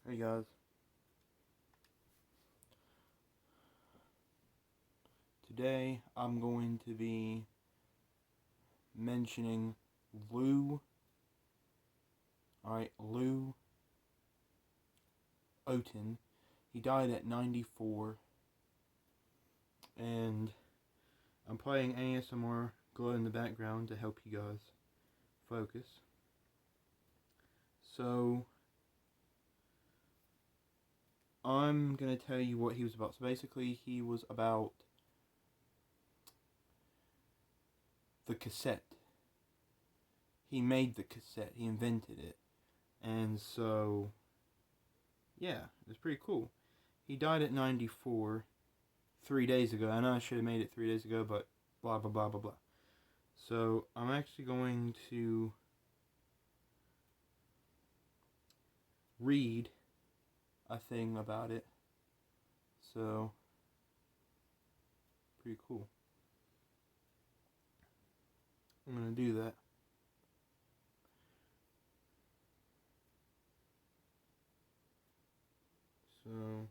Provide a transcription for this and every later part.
Hey guys, today I'm going to be mentioning Lou Otten. He died at 94, and I'm playing ASMR Glow in the background to help you guys focus. So, I'm going to tell you what he was about. So basically, he was about the cassette. He made the cassette. He invented it. And so, yeah, it's pretty cool. He died at 94 3 days ago. I know I should have made it 3 days ago, but blah, blah, blah, blah, blah. So, I'm actually going to read a thing about it. So, pretty cool. I'm going to do that. So,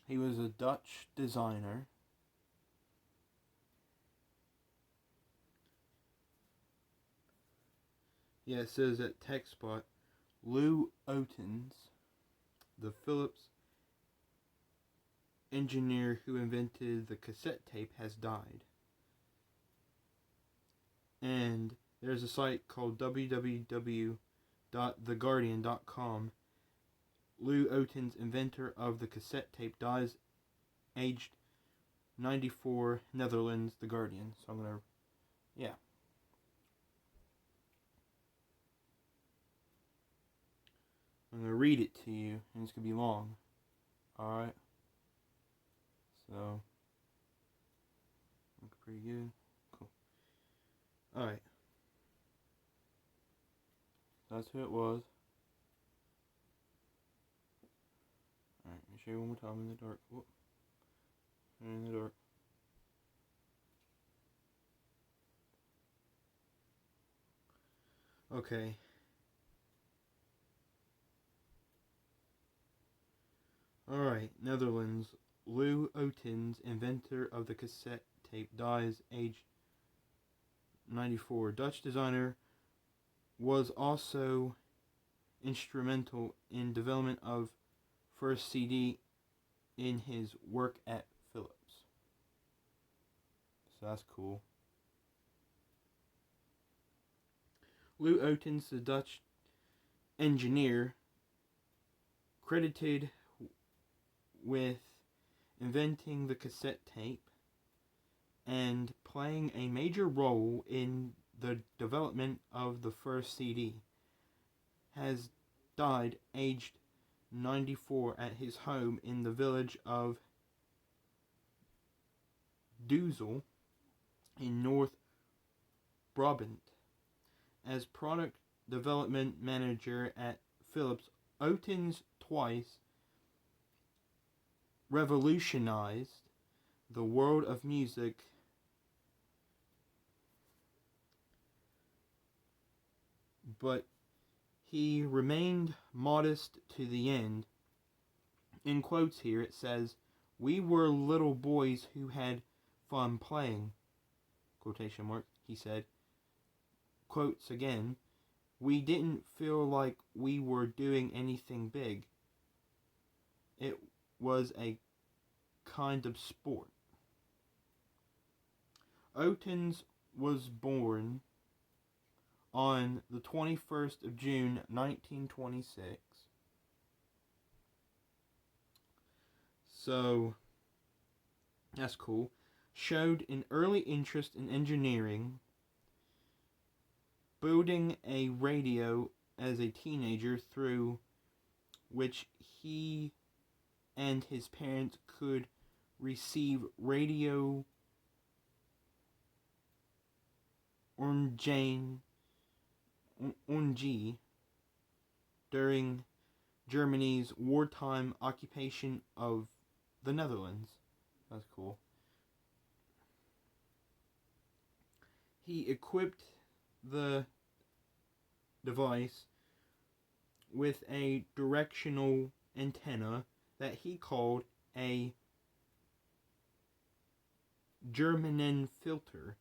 he was a Dutch designer. Yeah, it says at TechSpot, Lou Ottens, the Philips engineer who invented the cassette tape, has died. And there's a site called www.theguardian.com. Lou Ottens, inventor of the cassette tape, dies aged 94, Netherlands, The Guardian. So I'm going to, yeah. I'm going to read it to you, and it's going to be long. Alright. So, looks pretty good. Cool. Alright. That's who it was. Alright, let me show you one more time in the dark. Whoop. In the dark. Okay. Alright, Netherlands. Lou Ottens, inventor of the cassette tape, dies aged 94. Dutch designer, was also instrumental in development of first CD in his work at Philips. So that's cool. Lou Ottens, the Dutch engineer, credited with inventing the cassette tape and playing a major role in the development of the first CD, has died aged 94 at his home in the village of Duzel in North Brabant. As product development manager at Philips, Ottens twice revolutionized the world of music but he remained modest to the end. In quotes here it says, "We were little boys who had fun playing," quotation mark, he said. Quotes again, "We didn't feel like we were doing anything big. It was a kind of sport." Ottens was born on the 21st of June, 1926. So, that's cool. Showed an early interest in engineering, building a radio as a teenager through which he and his parents could receive radio ornge during Germany's wartime occupation of the Netherlands. That's cool. He equipped the device with a directional antenna that he called a Germanen filter,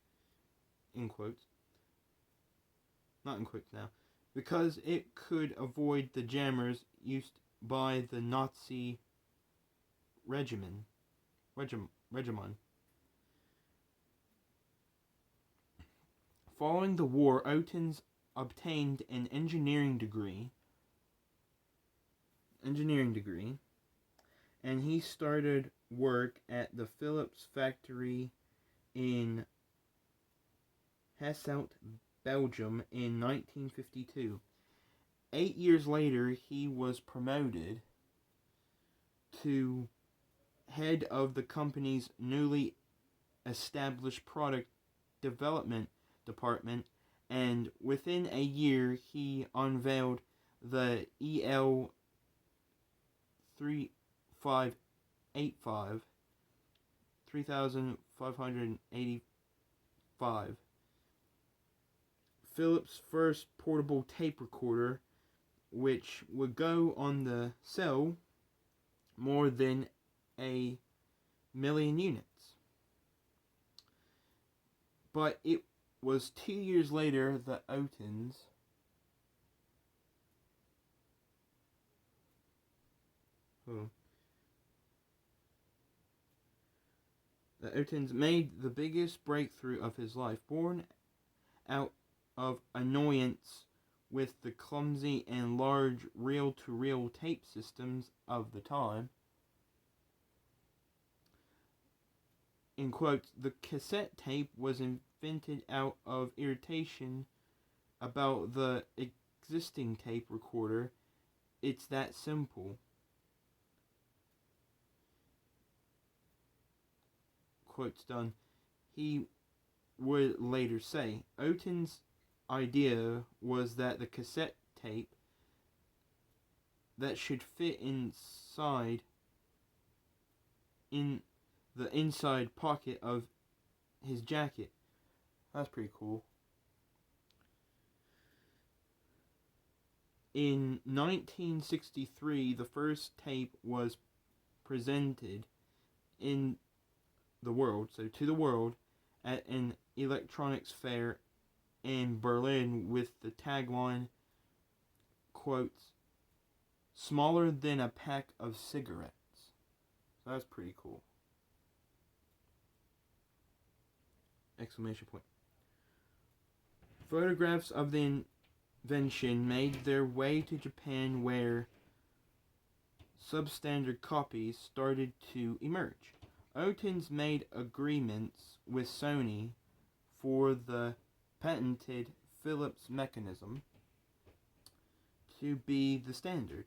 in quotes, not in quotes now, because it could avoid the jammers used by the Nazi regiment. Following the war, Ottens obtained an engineering degree, and he started work at the Philips factory in Hasselt, Belgium in 1952. 8 years later, he was promoted to head of the company's newly established product development department, and within a year he unveiled the EL 3585, Philips' first portable tape recorder, which would go on the sell more than 1,000,000 units. But it was 2 years later that Ottens made the biggest breakthrough of his life, born out of annoyance with the clumsy and large reel-to-reel tape systems of the time. In quotes, the cassette tape was invented out of irritation about the existing tape recorder. It's that simple. Quotes done. He would later say, Ottens' idea was that the cassette tape that should fit inside in the inside pocket of his jacket. That's pretty cool. In 1963, the first tape was presented in the world, to the world, at an electronics fair in Berlin with the tagline, quotes, smaller than a pack of cigarettes. So that's pretty cool. Exclamation point. Photographs of the invention made their way to Japan, where substandard copies started to emerge. Ottens made agreements with Sony for the patented Philips mechanism to be the standard.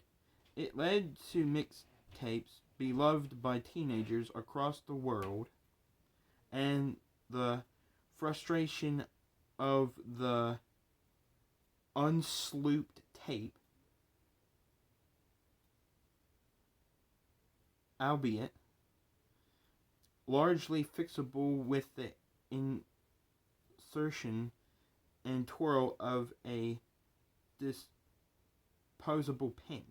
It led to mixtapes beloved by teenagers across the world, and the frustration of the unslooped tape, albeit largely fixable with the insertion and twirl of a disposable pin.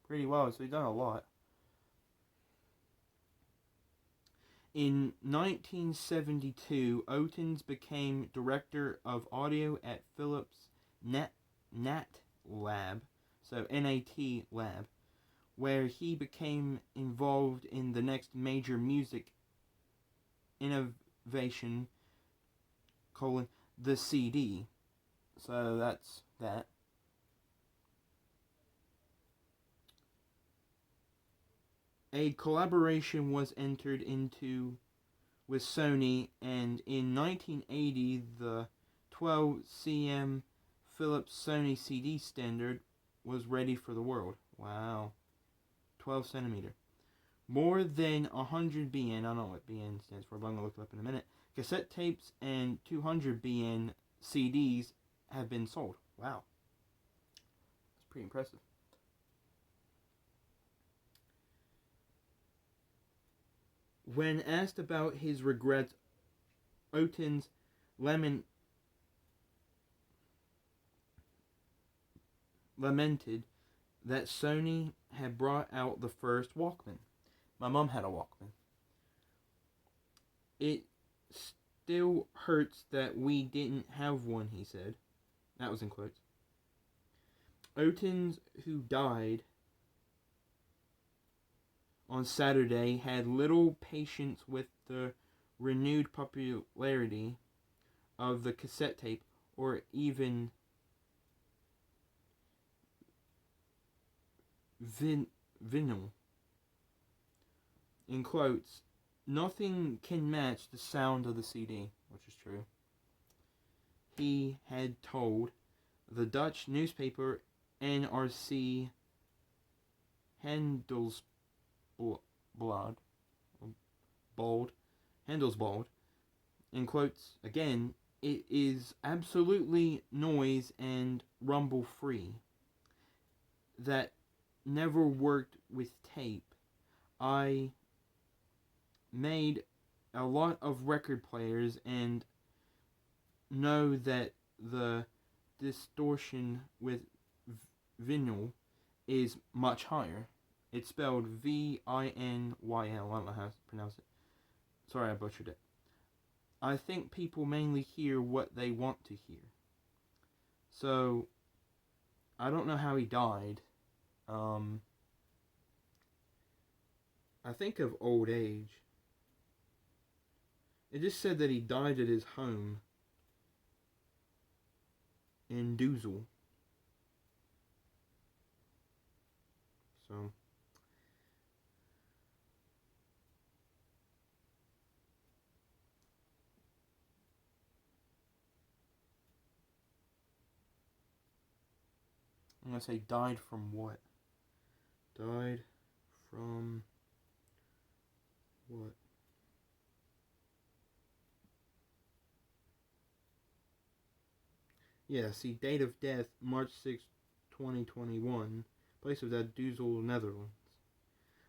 Pretty well, so he's done a lot. In 1972, Ottens became director of audio at Philips NAT Lab, so NAT Lab, where he became involved in the next major music innovation, the CD. So that's that. A collaboration was entered into with Sony, and in 1980 the 12 cm Philips Sony CD standard was ready for the world. Wow. 12 centimeter. More than 100 BN, I don't know what BN stands for, but I'm going to look it up in a minute. Cassette tapes and 200 BN CDs have been sold. Wow. That's pretty impressive. When asked about his regrets, Ottens lamented that Sony had brought out the first Walkman. My mom had a Walkman. It still hurts that we didn't have one, he said. That was in quotes. Ottens, who died on Saturday, had little patience with the renewed popularity of the cassette tape or even vinyl. In quotes, nothing can match the sound of the CD, which is true. He had told the Dutch newspaper NRC Handelsblad, in quotes again, it is absolutely noise and rumble free. That never worked with tape. I made a lot of record players and know that the distortion with vinyl is much higher. It's spelled Vinyl. I don't know how to pronounce it. Sorry, I butchered it. I think people mainly hear what they want to hear. So, I don't know how he died. I think of old age. It just said that he died at his home in Dusel. So, I'm going to say died from what? Died from what? Yeah, see, date of death, March 6, 2021. Place of death, Dusel, Netherlands.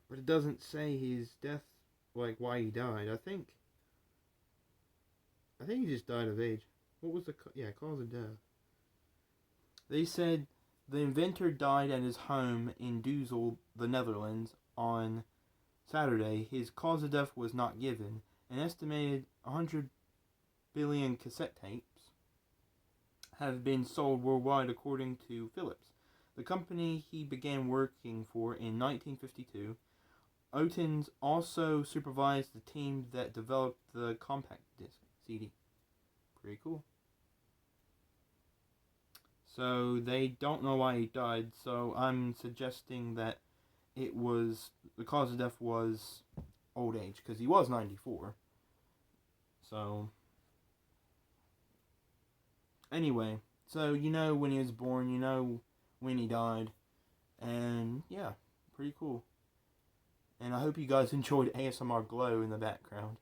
But it doesn't say his death, like why he died. I think he just died of age. What was the cause of death? They said the inventor died at his home in Dusel, the Netherlands, on Saturday. His cause of death was not given. An estimated 100 billion cassette tapes have been sold worldwide, according to Philips, the company he began working for in 1952. Ottens also supervised the team that developed the compact disc CD. Pretty cool. So they don't know why he died, so I'm suggesting that it was, the cause of death was old age, because he was 94. So, anyway, so you know when he was born, you know when he died, and yeah, pretty cool. And I hope you guys enjoyed ASMR Glow in the background.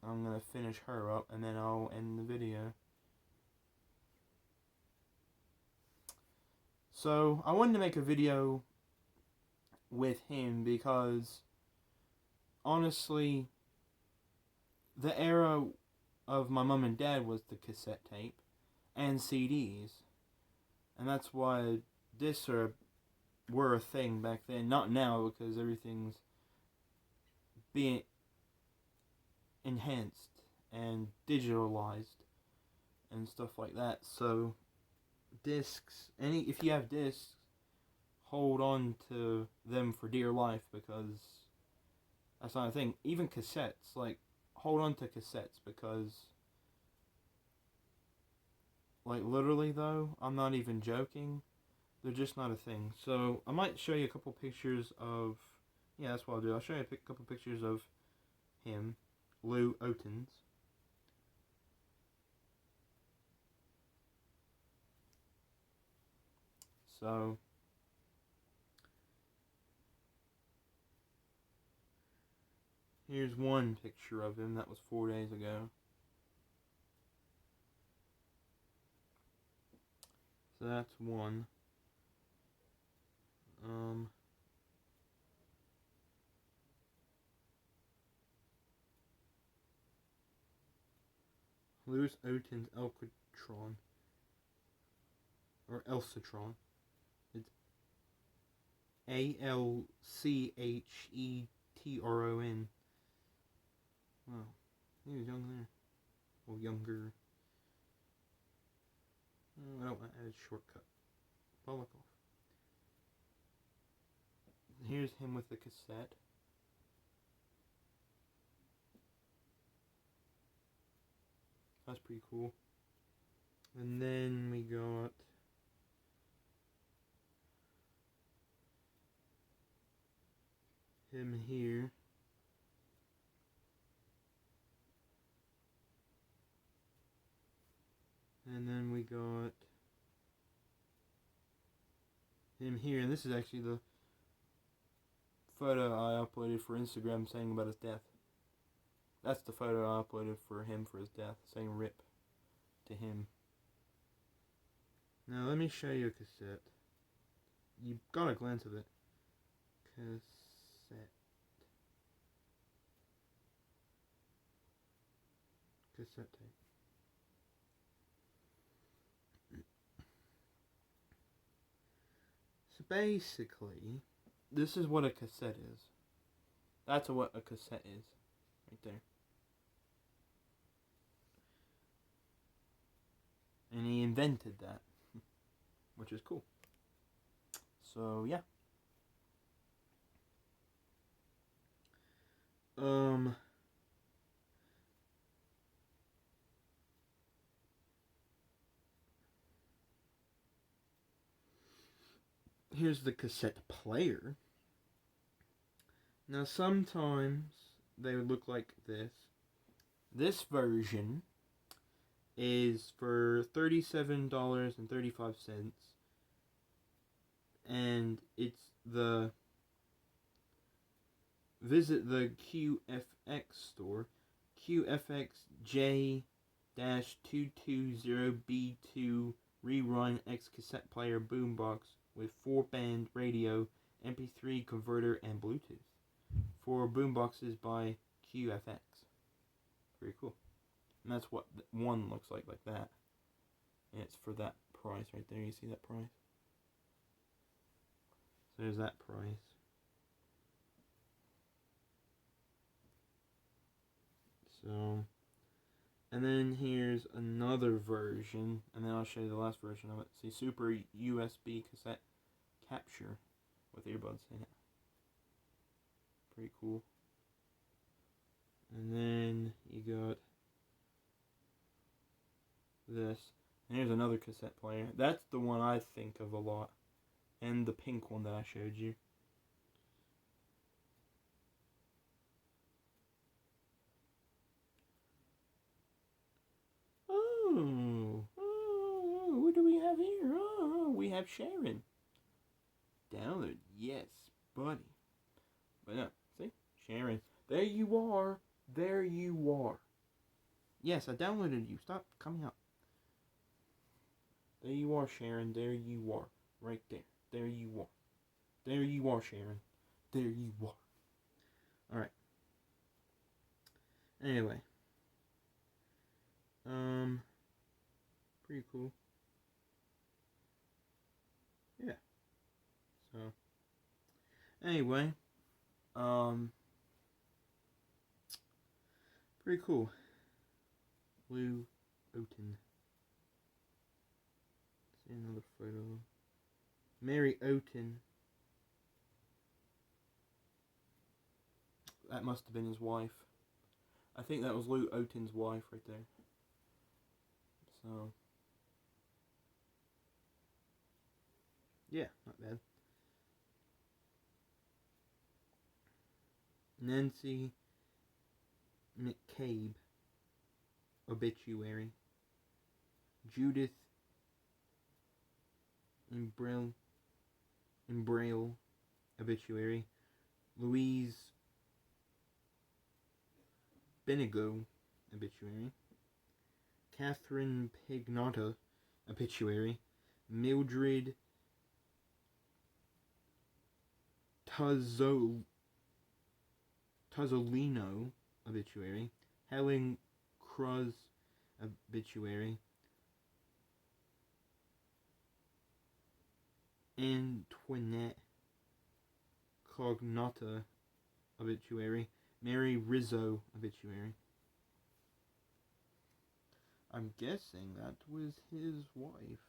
I'm going to finish her up, and then I'll end the video. So, I wanted to make a video with him because, honestly, the era of my mom and dad was the cassette tape and CDs. And that's why discs were a thing back then. Not now, because everything's being enhanced and digitalized and stuff like that. So, discs, if you have discs, hold on to them for dear life, because that's not a thing. Even cassettes, like, hold on to cassettes, because, like, literally though, I'm not even joking, they're just not a thing. So I might show you a couple pictures of, yeah, that's what I'll do. I'll show you a couple pictures of him, Lou Ottens. So, here's one picture of him. That was 4 days ago. So that's one. Louis Ottens Elcatron. Or Elsatron. It's Alchetron. Wow. He was young there. Well, younger. Oh, I don't want to add a shortcut. I'll look off. Here's him with the cassette. That's pretty cool. And then we got him here. And then we got him here. And this is actually the photo I uploaded for Instagram saying about his death. That's the photo I uploaded for him for his death, saying RIP to him. Now let me show you a cassette. You got a glance of it. Cassette. Cassette tape. So basically, this is what a cassette is. That's what a cassette is, right there. And he invented that, which is cool. So yeah. Here's the cassette player. Now sometimes they would look like this. This version is for $37.35, and it's the visit the QFX store, QFXJ-220B2 Rerun X cassette player boombox with 4-band radio, MP3 converter, and Bluetooth. 4 boomboxes by QFX. Very cool. And that's what one looks like that. And it's for that price right there. You see that price? So there's that price. So, and then here's another version, and then I'll show you the last version of it. See, Super USB cassette capture with earbuds in it. Pretty cool. And then you got this. And here's another cassette player. That's the one I think of a lot. And the pink one that I showed you. Oh, what do we have here? Oh, we have Sharon. Download, yes, buddy. But no, see, Sharon. There you are. There you are. Yes, I downloaded you. Stop coming up. There you are, Sharon. There you are. Right there. There you are. There you are, Sharon. There you are. Alright. Anyway. Pretty cool. Yeah. So. Anyway. Pretty cool. Lou Otten. See another photo. Mary Otten. That must have been his wife. I think that was Lou Otten's wife right there. So. Yeah, not bad. Nancy McCabe obituary. Judith Imbrail obituary. Louise Benigo obituary. Catherine Pignotta obituary. Mildred Tuzzolino obituary. Helen Cruz obituary. Antoinette Cognata obituary. Mary Rizzo obituary. I'm guessing that was his wife.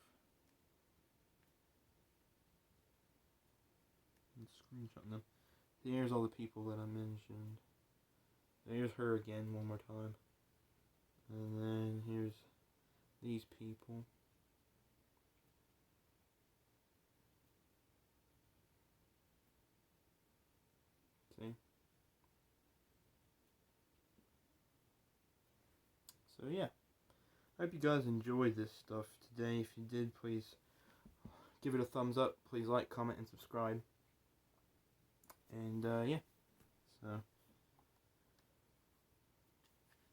Screenshot them. Here's all the people that I mentioned. There's her again one more time. And then here's these people. See? So yeah. I hope you guys enjoyed this stuff today. If you did, please give it a thumbs up. Please like, comment, and subscribe. And yeah. So.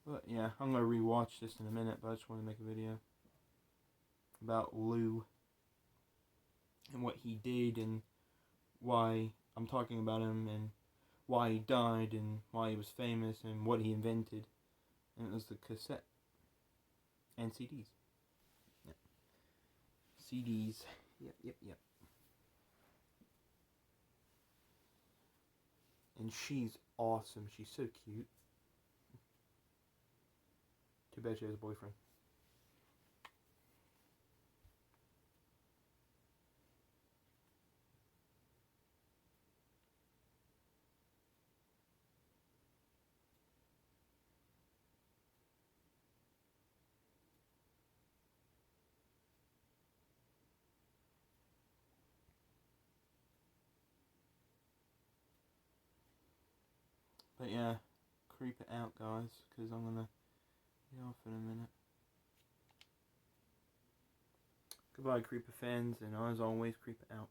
But yeah, I'm going to rewatch this in a minute, but I just want to make a video about Lou and what he did and why I'm talking about him and why he died and why he was famous and what he invented. And it was the cassette and CDs. Yep. CDs. Yep. And she's awesome. She's so cute. Too bad she has a boyfriend. But yeah, creep it out, guys, because I'm going to get off in a minute. Goodbye, creeper fans, and as always, creep it out.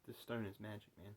This stone is magic, man.